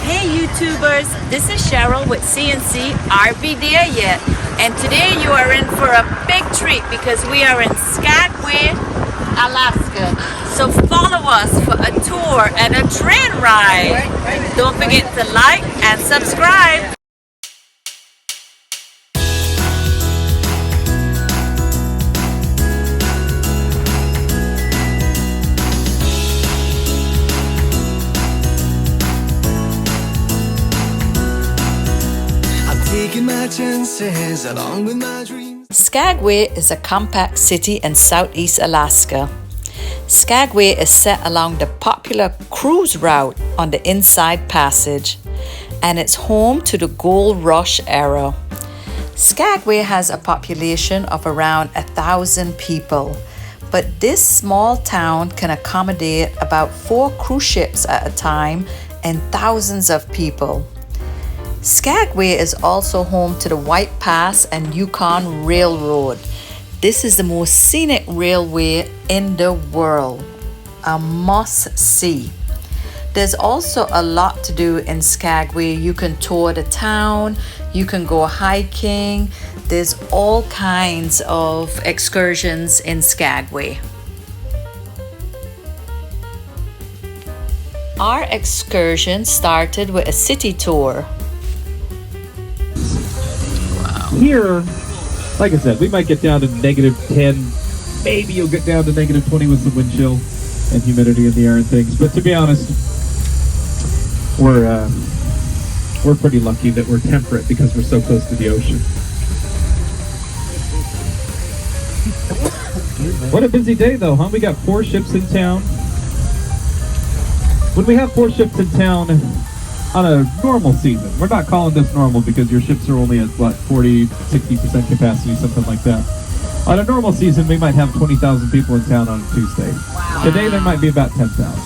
Hey YouTubers, this is Cheryl with CNC. Are we there yet? And today you are in for a big treat because we are in Skagway, Alaska. So follow us for a tour and a train ride. Don't forget to like and subscribe. Taking my chances along with my dreams. Skagway is a compact city in southeast Alaska. Skagway is set along the popular cruise route on the Inside Passage, and it's home to the Gold Rush era. Skagway has a population of around 1,000 people, but this small town can accommodate about 4 cruise ships at a time and thousands of people. Skagway is also home to the White Pass and Yukon Railroad. This is the most scenic railway in the world, a must-see. There's also a lot to do in Skagway. You can tour the town, you can go hiking. There's all kinds of excursions in Skagway. Our excursion started with a city tour. Here, like I said, we might get down to -10. Maybe you'll get down to -20 with some wind chill and humidity in the air and things. But to be honest, we're pretty lucky that we're temperate because we're so close to the ocean. What a busy day, though, huh? We got 4 ships in town. When we have 4 ships in town on a normal season, we're not calling this normal because your ships are only at, 40-60% capacity, something like that. On a normal season, we might have 20,000 people in town on a Tuesday. Wow. Today, there might be about 10,000.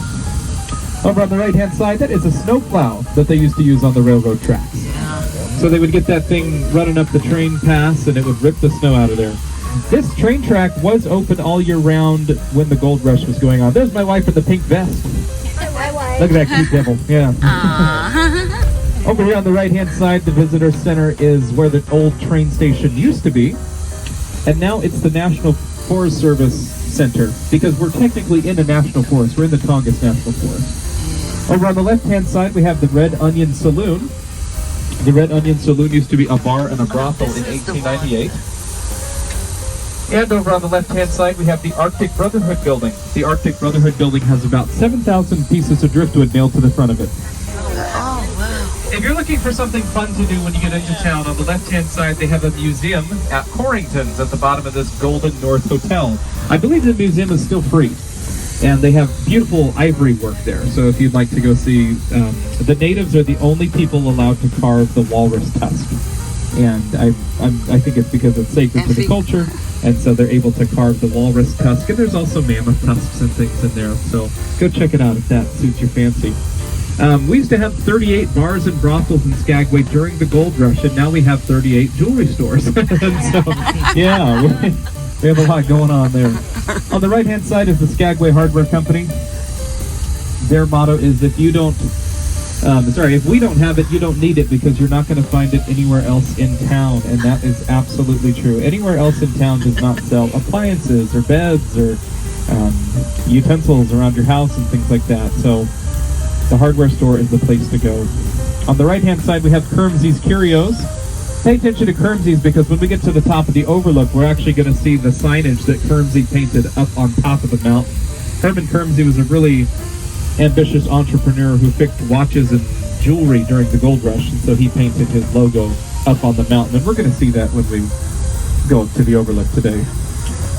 Over on the right-hand side, that is a snowplow that they used to use on the railroad tracks. Yeah. So they would get that thing running up the train pass, and it would rip the snow out of there. This train track was open all year round when the gold rush was going on. There's my wife in the pink vest. Look at that cute devil. Yeah. Over here on the right-hand side, the visitor center is where the old train station used to be. And now it's the National Forest Service Center because we're technically in a national forest. We're in the Tongass National Forest. Over on the left-hand side, we have the Red Onion Saloon. The Red Onion Saloon used to be a bar and a brothel in 1898. And over on the left-hand side, we have the Arctic Brotherhood Building. The Arctic Brotherhood Building has about 7,000 pieces of driftwood nailed to the front of it. Oh, wow. If you're looking for something fun to do when you get into town, on the left-hand side, they have a museum at Corrington's at the bottom of this Golden North Hotel. I believe the museum is still free. And they have beautiful ivory work there. So if you'd like to go see, the natives are the only people allowed to carve the walrus tusk. And I think it's because it's sacred to the culture, and so they're able to carve the walrus tusk. And there's also mammoth tusks and things in there, so go check it out if that suits your fancy. We used to have 38 bars and brothels in Skagway during the gold rush, and now we have 38 jewelry stores. And so, yeah, we have a lot going on there. On the right-hand side is the Skagway Hardware Company. Their motto is if we don't have it, you don't need it, because you're not going to find it anywhere else in town, and that is absolutely true. Anywhere else in town does not sell appliances or beds or utensils around your house and things like that, so the hardware store is the place to go. On the right-hand side, we have Kermsey's Curios. Pay attention to Kermsey's because when we get to the top of the overlook, we're actually going to see the signage that Kermsey painted up on top of the mountain. Herman Kermsey was a really ambitious entrepreneur who fixed watches and jewelry during the gold rush, and so he painted his logo up on the mountain, and we're going to see that when we go up to the overlook today.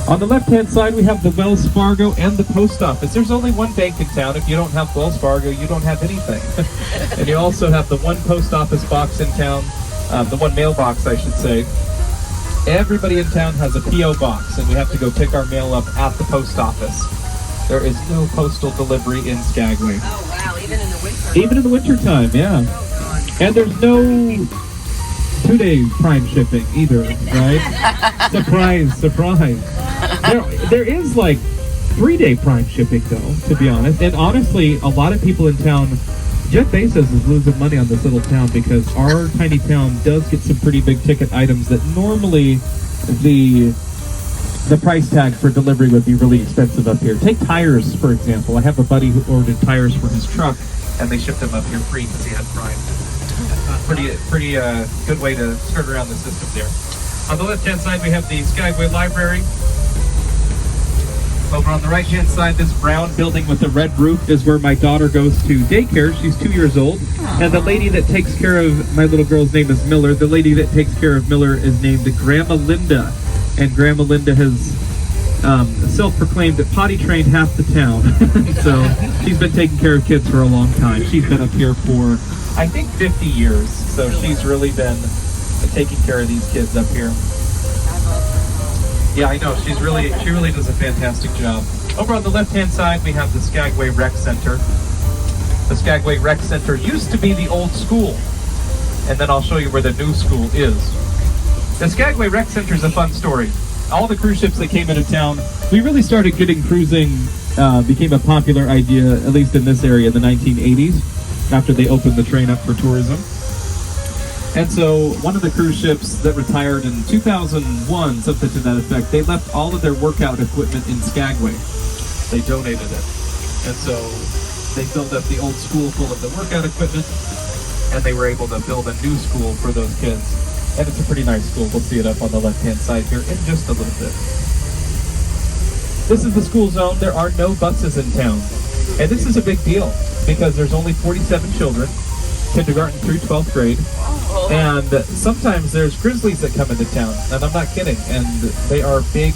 On the left-hand side, we have the Wells Fargo and the post office. There's only one bank in town. If you don't have Wells Fargo, you don't have anything. And you also have the one post office box in town, the one mailbox, I should say. Everybody in town has a P.O. box, and we have to go pick our mail up at the post office. There is no postal delivery in Skagway. Oh, wow, even in the winter? Even in the wintertime, yeah. And there's no 2-day prime shipping either, right? Surprise. There is like 3-day prime shipping though, to be honest. And honestly, a lot of people in town Jeff Bezos is losing money on this little town because our tiny town does get some pretty big ticket items that normally the price tag for delivery would be really expensive up here. Take tires, for example. I have a buddy who ordered tires for his truck, and they shipped them up here free because he had Prime. Pretty good way to skirt around the system there. On the left-hand side, we have the Skagway Library. Over on the right-hand side, this brown building with the red roof is where my daughter goes to daycare. She's 2 years old. And the lady that takes care of my little girl's name is Miller. The lady that takes care of Miller is named Grandma Linda. And Grandma Linda has self-proclaimed that potty-trained half the town. So she's been taking care of kids for a long time. She's been up here for, I think, 50 years. So she's really been taking care of these kids up here. Yeah, I know. She really does a fantastic job. Over on the left-hand side, we have the Skagway Rec Center. The Skagway Rec Center used to be the old school, and then I'll show you where the new school is. The Skagway Rec Center is a fun story. All the cruise ships that came into town, we really started getting cruising, became a popular idea, at least in this area, in the 1980s, after they opened the train up for tourism. And so one of the cruise ships that retired in 2001, something to that effect, they left all of their workout equipment in Skagway. They donated it. And so they filled up the old school full of the workout equipment, and they were able to build a new school for those kids. And it's a pretty nice school. We'll see it up on the left-hand side here in just a little bit. This is the school zone. There are no buses in town. And this is a big deal because there's only 47 children, kindergarten through 12th grade. And sometimes there's grizzlies that come into town, and I'm not kidding, and they are big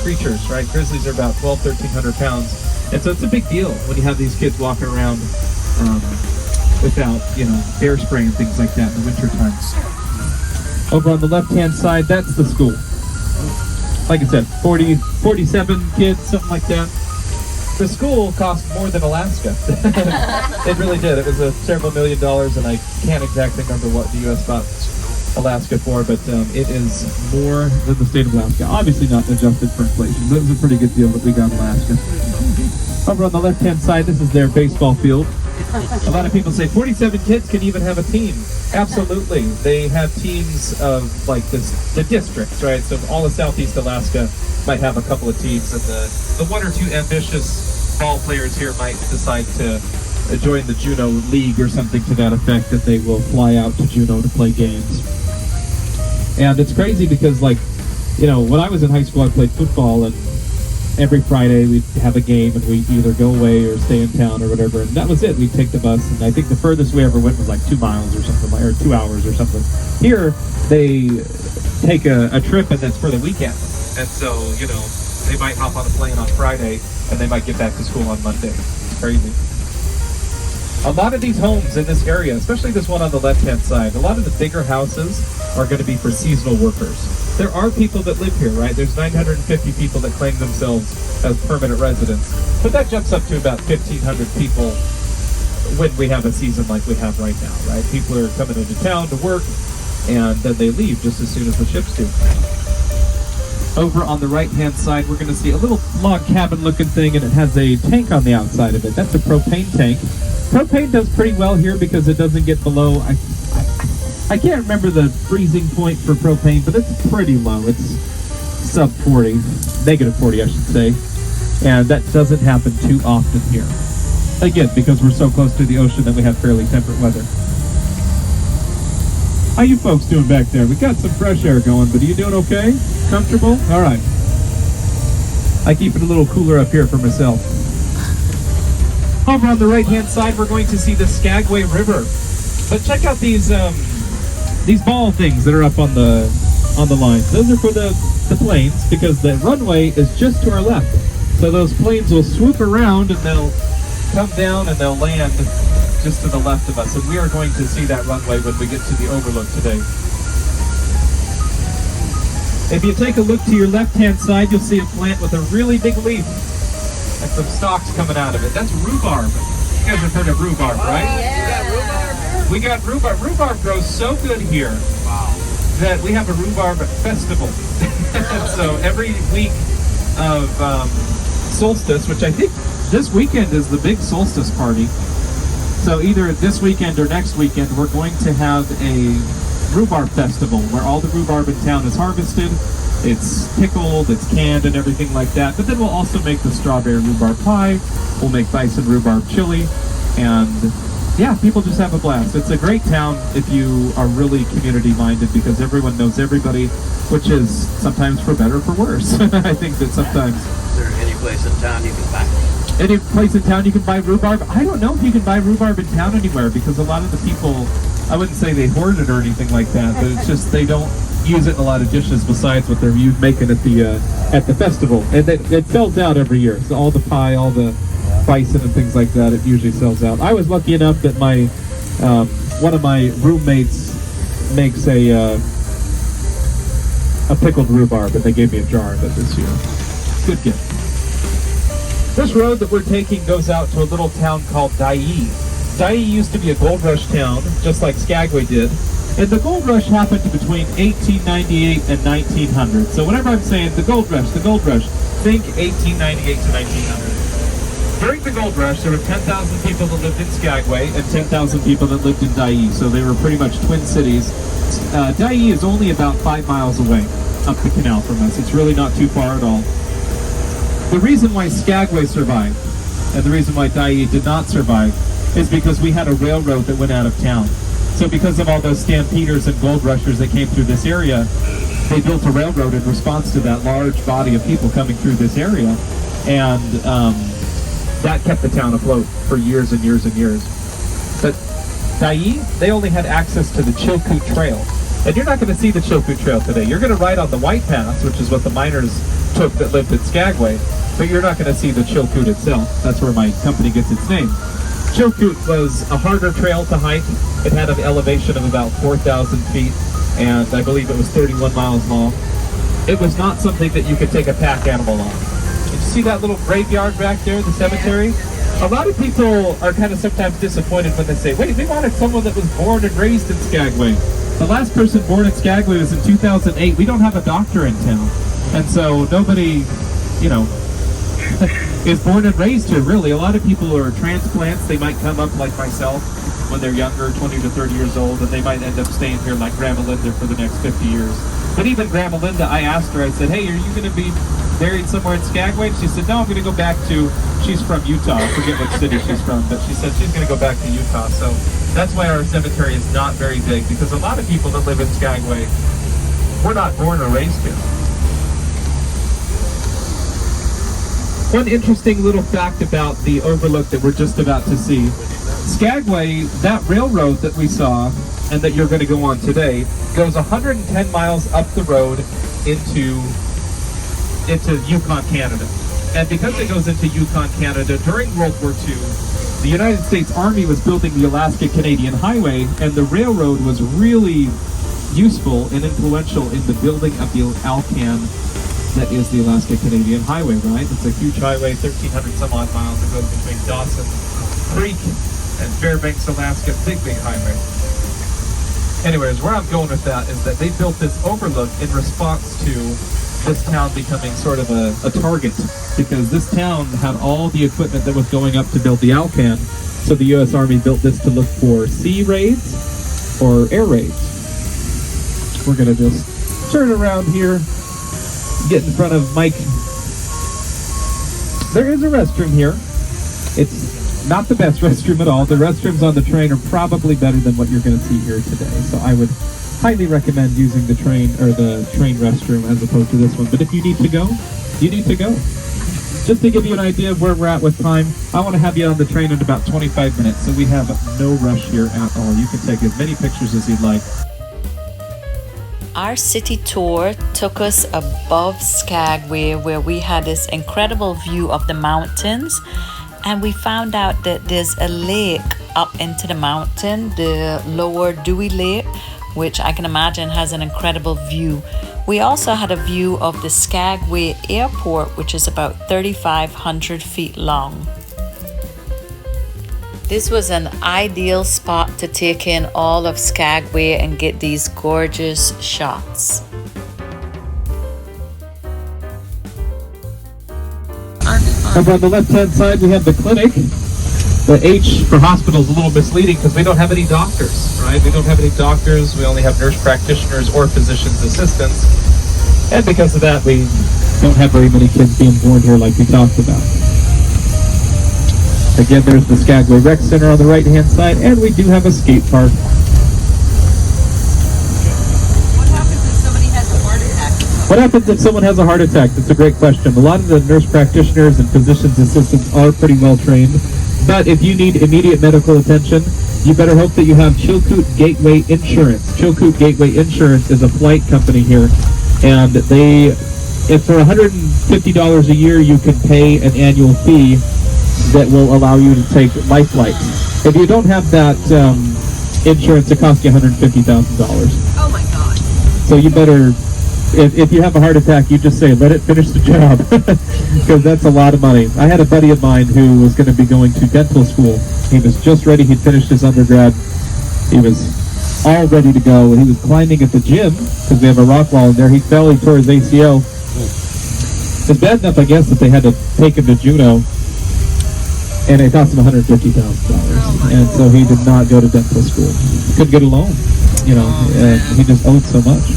creatures, right? Grizzlies are about 1,200 pounds, and so it's a big deal when you have these kids walking around without, bear spray and things like that in the winter times. Over on the left-hand side, that's the school. Like I said, 47 kids, something like that. The school cost more than Alaska. It really did. It was several $1 million, and I can't exactly remember what the U.S. bought Alaska for, but it is more than the state of Alaska. Obviously not adjusted for inflation, but it was a pretty good deal that we got Alaska. Over on the left-hand side, this is their baseball field. A lot of people say 47 kids can even have a team. Absolutely. They have teams of, the districts, right? So all of Southeast Alaska might have a couple of teams, and the one or two ambitious ball players here might decide to join the Juneau League or something to that effect, that they will fly out to Juneau to play games. And it's crazy because, when I was in high school, I played football, and every Friday we'd have a game, and we'd either go away or stay in town or whatever, and that was it. We'd take the bus, and I think the furthest we ever went was 2 miles or something, or 2 hours or something. Here, they take a trip, and that's for the weekend. And so, they might hop on a plane on Friday, and they might get back to school on Monday. It's crazy. A lot of these homes in this area, especially this one on the left-hand side, a lot of the bigger houses are going to be for seasonal workers. There are people that live here, right? There's 950 people that claim themselves as permanent residents. But that jumps up to about 1,500 people when we have a season like we have right now, right? People are coming into town to work, and then they leave just as soon as the ships do. Over on the right-hand side, we're going to see a little log cabin-looking thing, and it has a tank on the outside of it. That's a propane tank. Propane does pretty well here because it doesn't get below, I can't remember the freezing point for propane, but it's pretty low. It's sub 40, negative 40, I should say. And that doesn't happen too often here. Again, because we're so close to the ocean that we have fairly temperate weather. How you folks doing back there? We got some fresh air going, but are you doing okay? Comfortable? All right. I keep it a little cooler up here for myself. Over on the right-hand side, we're going to see the Skagway River. But check out these ball things that are up on the lines. Those are for the planes, because the runway is just to our left. So those planes will swoop around, and they'll come down, and they'll land just to the left of us. And we are going to see that runway when we get to the overlook today. If you take a look to your left-hand side, you'll see a plant with a really big leaf and some stalks coming out of it. That's rhubarb. You guys have heard of rhubarb, right? Yeah. We got rhubarb. Rhubarb grows so good here that we have a rhubarb festival. So every week of solstice, which I think this weekend is the big solstice party, So either this weekend or next weekend, we're going to have a rhubarb festival where all the rhubarb in town is harvested. It's pickled, it's canned, and everything like that. But then we'll also make the strawberry rhubarb pie. We'll make bison rhubarb chili, and yeah, people just have a blast. It's a great town if you are really community-minded because everyone knows everybody, which is sometimes for better or for worse. I think that sometimes. Is there any place in town you can buy? Any place in town you can buy rhubarb? I don't know if you can buy rhubarb in town anywhere because a lot of the people, I wouldn't say they hoard it or anything like that, but it's just they don't use it in a lot of dishes besides what they're making at the festival. And it sells out every year. So all the pie, all the bison and things like that, it usually sells out. I was lucky enough that my one of my roommates makes a pickled rhubarb, and they gave me a jar of it this year. Good gift. This road that we're taking goes out to a little town called Dyea. Dyea used to be a gold rush town, just like Skagway did. And the gold rush happened between 1898 and 1900. So whenever I'm saying the gold rush, think 1898 to 1900. During the gold rush, there were 10,000 people that lived in Skagway and 10,000 people that lived in Dyea. So they were pretty much twin cities. Dyea is only about 5 miles away up the canal from us. It's really not too far at all. The reason why Skagway survived and the reason why Dyea did not survive is because we had a railroad that went out of town. So because of all those stampeders and gold rushers that came through this area, they built a railroad in response to that large body of people coming through this area. And that kept the town afloat for years and years and years. But Dyea, they only had access to the Chilkoot Trail. And you're not going to see the Chilkoot Trail today. You're going to ride on the White Pass, which is what the miners took that lived in Skagway, but you're not going to see the Chilkoot itself. That's where my company gets its name. Chilkoot was a harder trail to hike. It had an elevation of about 4,000 feet, and I believe it was 31 miles long. It was not something that you could take a pack animal on. Did you see that little graveyard back there, the cemetery? A lot of people are kind of sometimes disappointed when they say, wait, we wanted someone that was born and raised in Skagway. The last person born in Skagway was in 2008. We don't have a doctor in town. And so nobody, is born and raised here, really. A lot of people are transplants. They might come up like myself when they're younger, 20 to 30 years old, and they might end up staying here like Grandma Linda for the next 50 years. But even Grandma Linda, I asked her, I said, hey, are you going to be buried somewhere in Skagway? And she said, no, I'm going to go back to, she's from Utah. I forget what city she's from, but she said she's going to go back to Utah. So that's why our cemetery is not very big, because a lot of people that live in Skagway were not born or raised here. One interesting little fact about the overlook that we're just about to see. Skagway, that railroad that we saw and that you're going to go on today, goes 110 miles up the road into Yukon, Canada. And because it goes into Yukon, Canada, during World War II, the United States Army was building the Alaska-Canadian Highway, and the railroad was really useful and influential in the building of the Alcan that is the Alaska-Canadian Highway, right? It's a huge highway, 1,300 some odd miles. It goes between Dawson Creek and Fairbanks, Alaska. Big highway. Anyways, where I'm going with that is that they built this overlook in response to this town becoming sort of a target, because this town had all the equipment that was going up to build the Alcan. So the U.S. Army built this to look for sea raids or air raids. We're going to just turn around here, get in front of Mike. There is a restroom here. It's not the best restroom at all. The restrooms on the train are probably better than what you're going to see here today. So I would highly recommend using the train restroom as opposed to this one. But if you need to go, you need to go. Just to give you an idea of where we're at with time, I want to have you on the train in about 25 minutes. So we have no rush here at all. You can take as many pictures as you'd like. Our city tour took us above Skagway, where we had this incredible view of the mountains, and we found out that there's a lake up into the mountain, the Lower Dewey Lake, which I can imagine has an incredible view. We also had a view of the Skagway Airport, which is about 3,500 feet long. This was an ideal spot to take in all of Skagway and get these gorgeous shots. Over on the left-hand side, we have the clinic. The H for hospital is a little misleading because we don't have any doctors, right? We don't have any doctors. We only have nurse practitioners or physician's assistants. And because of that, we don't have very many kids being born here like we talked about. Again, there's the Skagway Rec Center on the right-hand side, and we do have a skate park. What happens if somebody has a heart attack? What happens if someone has a heart attack? That's a great question. A lot of the nurse practitioners and physician's assistants are pretty well trained, but if you need immediate medical attention, you better hope that you have Chilkoot Gateway Insurance. Chilkoot Gateway Insurance is a flight company here, and if for $150 a year, you can pay an annual fee that will allow you to take life flights. If you don't have that insurance, it costs you $150,000. Oh my God. So you better, if you have a heart attack, you just say, let it finish the job, because that's a lot of money. I had a buddy of mine who was going to be going to dental school. He was just ready. He'd finished his undergrad. He was all ready to go. He was climbing at the gym, because we have a rock wall in there. He fell, he tore his ACL. It's bad enough, I guess, that they had to take him to Juneau, and it cost him $150,000. And so he did not go to dental school. Couldn't get a loan, you know, he just owed so much.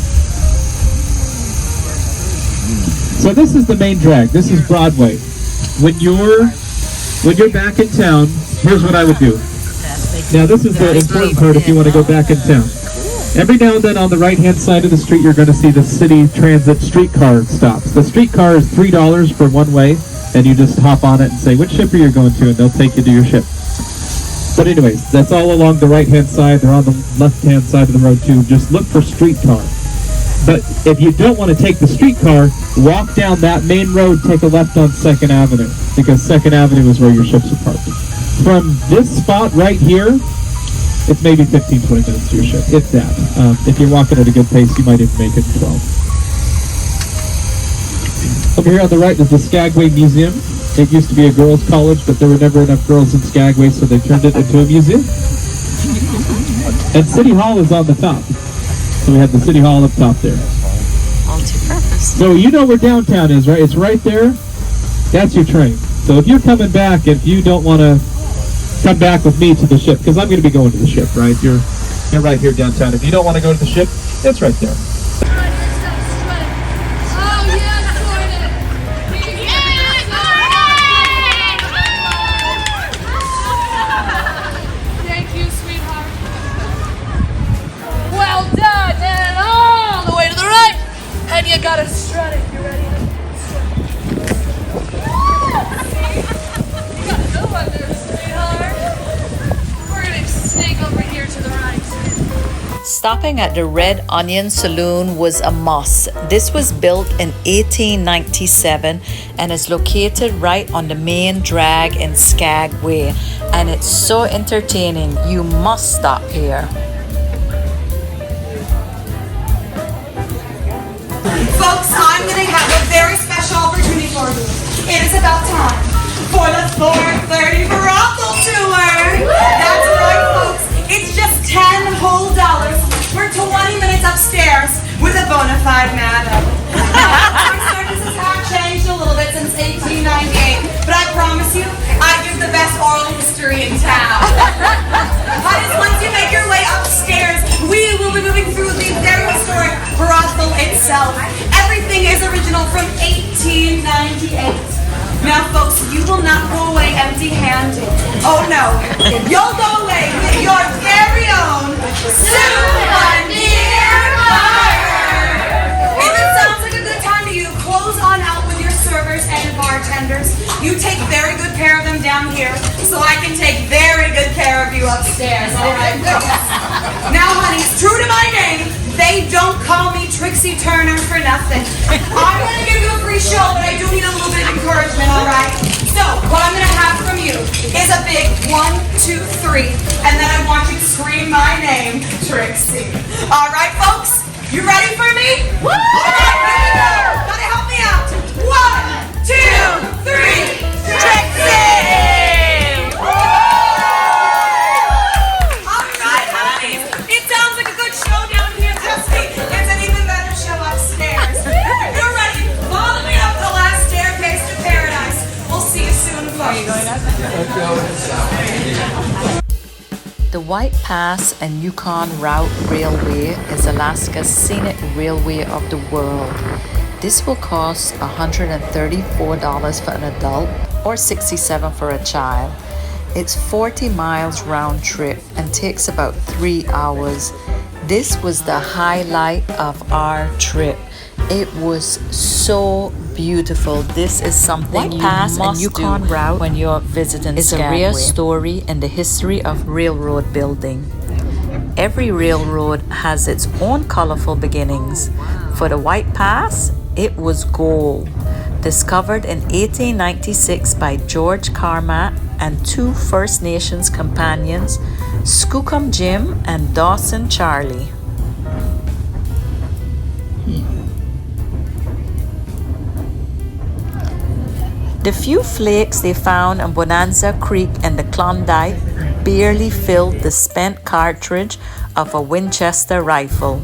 So this is the main drag. This is Broadway. When you're back in town, here's what I would do. Now this is the important part if you want to go back in town. Every now and then on the right-hand side of the street, you're going to see the city transit streetcar stops. The streetcar is $3 for one way, and you just hop on it and say which ship are you going to, and they'll take you to your ship. But anyways, that's all along the right-hand side. They're on the left-hand side of the road too. Just look for streetcar. But if you don't want to take the streetcar, walk down that main road, take a left on 2nd Avenue, because 2nd Avenue is where your ships are parked. From this spot right here, it's maybe 15-20 minutes to your ship, if that. If you're walking at a good pace, you might even make it in 12. Over here on the right is the Skagway Museum. It used to be a girls' college, but there were never enough girls in Skagway, so they turned it into a museum. And City Hall is on the top. So we have the City Hall up top there. Multi-purpose. So you know where downtown is, right? It's right there. That's your train. So if you're coming back, if you don't want to come back with me to the ship, because I'm going to be going to the ship, right? You're right here downtown. If you don't want to go to the ship, it's right there. And you gotta strut it. You ready? You got a good one there, sweetheart. We're gonna sneak over here to the right. Stopping at the Red Onion Saloon was a must. This was built in 1897 and is located right on the main drag in Skagway. And it's so entertaining. You must stop here. Folks, I'm going to have a very special opportunity for you. It is about time for the 4:30 brothel tour. That's right, folks. It's just $10 whole. We're 20 minutes upstairs with a bona fide madam. Our services have changed a little bit since 1898, but I promise you, I give the best oral history in town. But once you make your way upstairs, we will be moving through the very historic brothel itself. Everything is original from 1898. Now, folks, you will not go away empty-handed. Oh, no. You'll go away with your very own souvenir burger. If it sounds like a good time to you, close on out with your servers and your bartenders. You take very good care of them down here, so I can take very good care of you upstairs. All right, now, honeys, true to my name, they don't call me Trixie Turner for nothing. I'm going to give you a free show, but I do need a little bit of encouragement, all right? So, what I'm going to have from you is a big 1, 2, 3, and then I want you to scream my name, Trixie. All right, folks? You ready for me? Woo! All right, here we go. Gotta help me out. 1, 2, 3, Trixie! White Pass and Yukon Route Railway is Alaska's scenic railway of the world. This will cost $134 for an adult or $67 for a child. It's 40 miles round trip and takes about 3 hours. This was the highlight of our trip. It was so beautiful. This is something you must and Yukon do route when you're visiting Skagway. It's a rare story in the history of railroad building. Every railroad has its own colorful beginnings. For the White Pass, it was gold. Discovered in 1896 by George Carmack and 2 First Nations companions, Skookum Jim and Dawson Charlie. The few flakes they found on Bonanza Creek and the Klondike barely filled the spent cartridge of a Winchester rifle.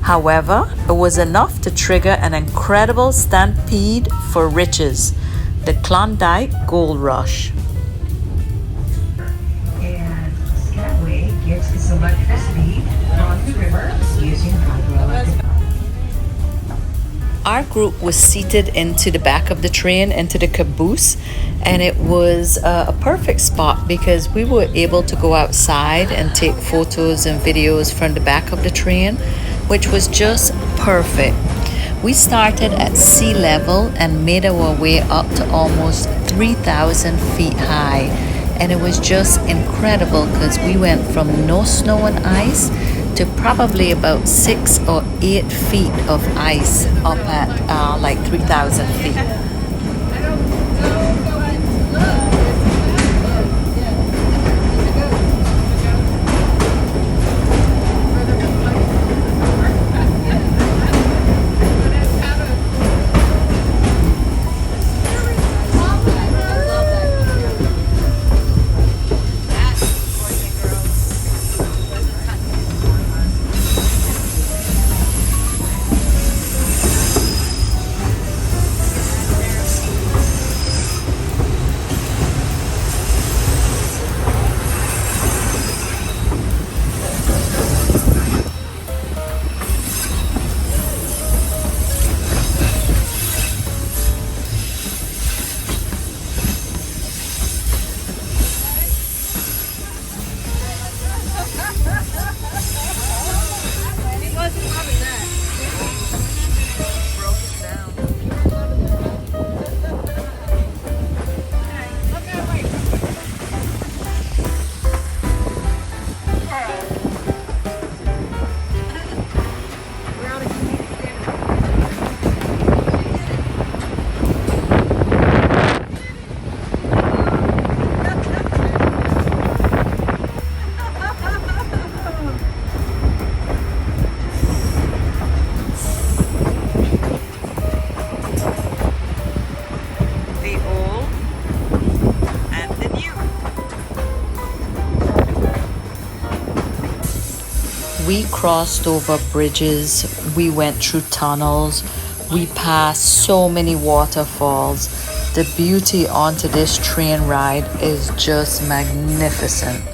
However, it was enough to trigger an incredible stampede for riches, the Klondike Gold Rush. And Skagway gets its electricity from the river using hydroelectric. Our group was seated into the back of the train, into the caboose, and it was a perfect spot because we were able to go outside and take photos and videos from the back of the train, which was just perfect. We started at sea level and made our way up to almost 3,000 feet high, and it was just incredible because we went from no snow and ice to probably about 6 or 8 feet of ice up at like 3,000 feet. We crossed over bridges, we went through tunnels, we passed so many waterfalls. The beauty onto this train ride is just magnificent.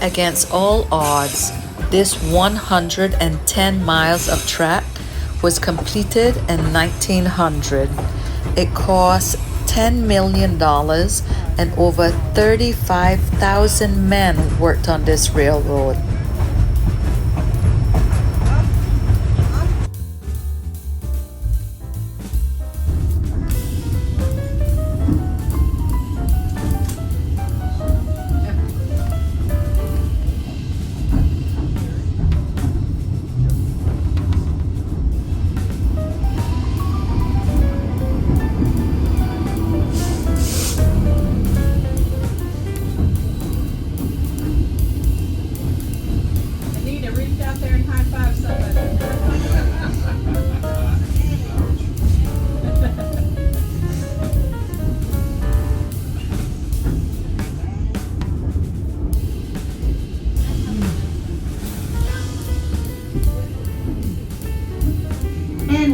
Against all odds, this 110 miles of track was completed in 1900. It cost $10 million and over 35,000 men worked on this railroad.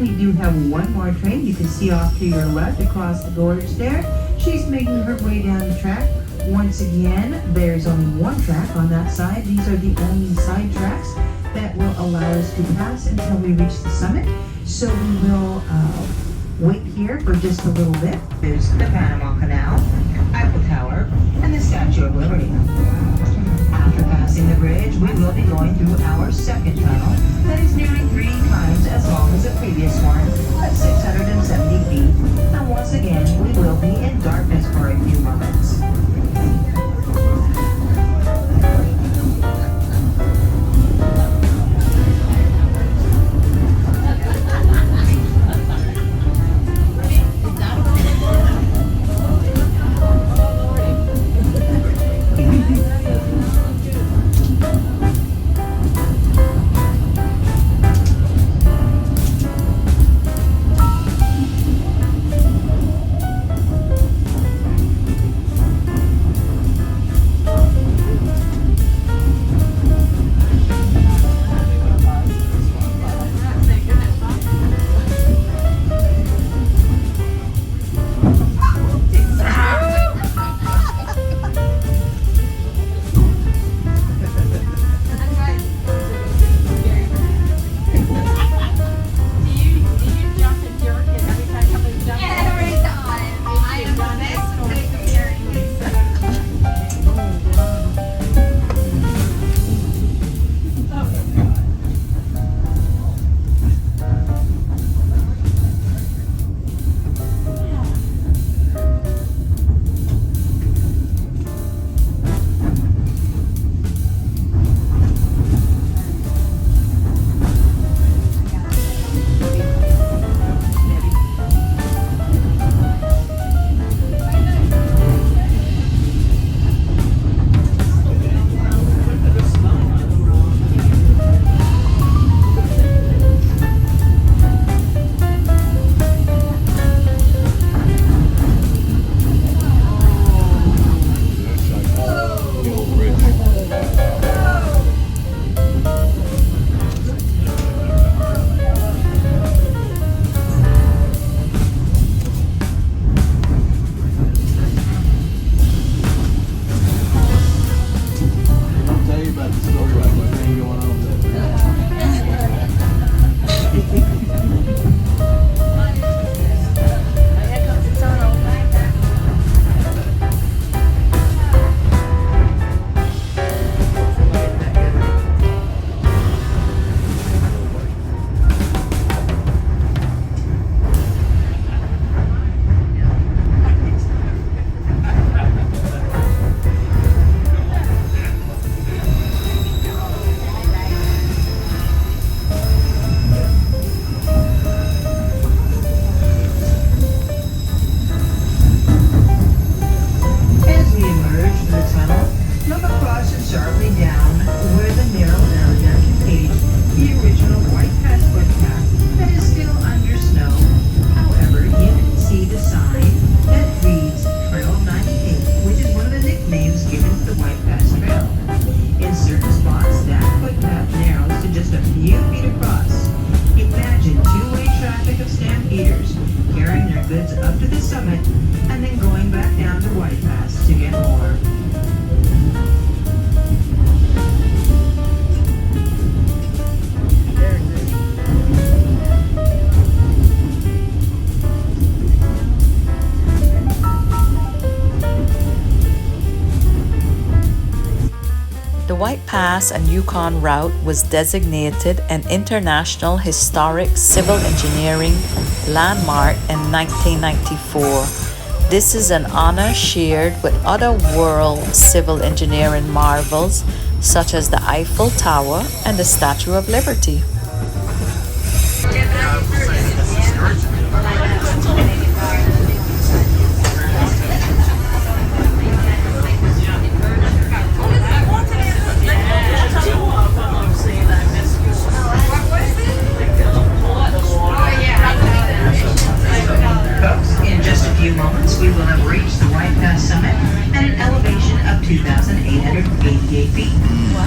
we do have one more train. You can see off to your left across the gorge there. She's making her way down the track. Once again, there's only one track on that side. These are the only side tracks that will allow us to pass until we reach the summit. So we will wait here for just a little bit. There's the Panama Canal, Eiffel Tower, and the Statue of Liberty. After passing the bridge, we will be going through our second tunnel that is nearly 3 times as long as the previous one at 670 feet. And once again, we will be in darkness for a few moments. The White Pass and Yukon route was designated an International Historic Civil Engineering Landmark in 1994. This is an honor shared with other world civil engineering marvels such as the Eiffel Tower and the Statue of Liberty. In just a few moments, we will have reached the White Pass summit at an elevation of 2,888 feet.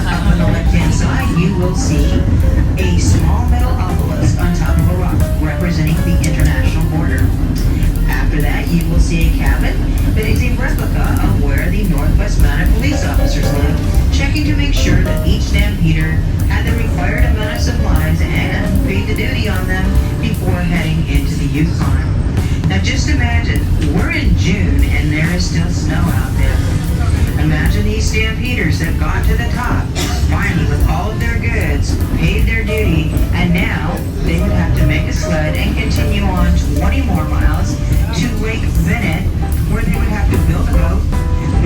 Up on the left-hand side, you will see a small metal obelisk on top of a rock representing Yukon. Now just imagine, we're in June and there is still snow out there. Imagine these stampeders that got to the top, finally with all of their goods, paid their duty, and now they would have to make a sled and continue on 20 more miles to Lake Bennett, where they would have to build a boat,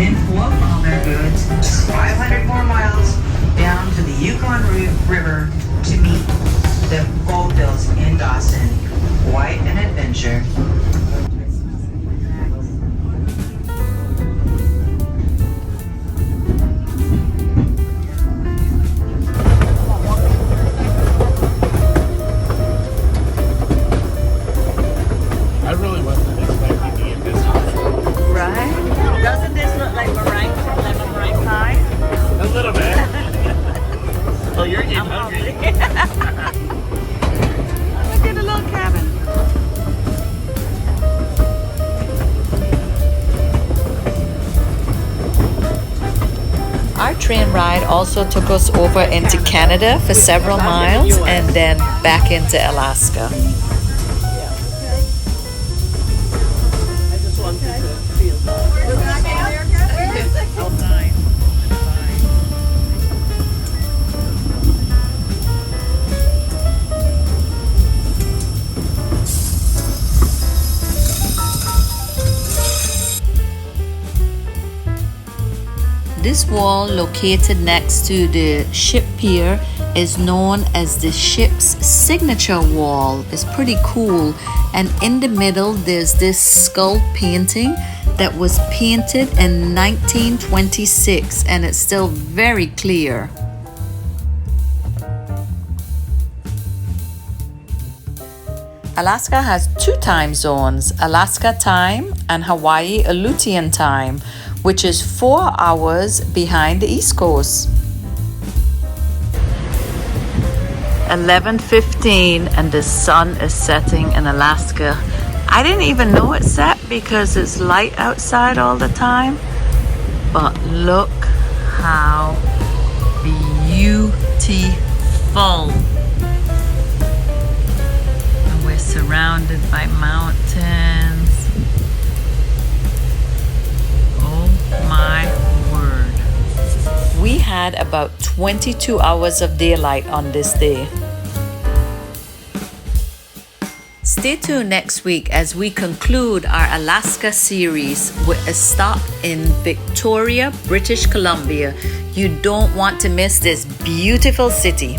then float all their goods 500 more miles down to the Yukon River to meet the Goldbills in Dawson. Quite an adventure. I really wasn't expecting to get this hot. Right? Doesn't this look like meringue from lemon meringue pie? A little bit. Oh, you're getting hungry. Look at the little cabin. Our train ride also took us over into Canada for several miles and then back into Alaska. I just wanted to feel that. This wall located next to the ship pier is known as the ship's signature wall. It's pretty cool, and in the middle there's this skull painting that was painted in 1926 and it's still very clear. Alaska has two time zones, Alaska time and Hawaii Aleutian time, which is 4 hours behind the East Coast. 11:15 and the sun is setting in Alaska. I didn't even know it set because it's light outside all the time. But look how beautiful. And we're surrounded by mountains. Oh my word. We had about 22 hours of daylight on this day. Stay tuned next week as we conclude our Alaska series with a stop in Victoria, British Columbia. You don't want to miss this beautiful city.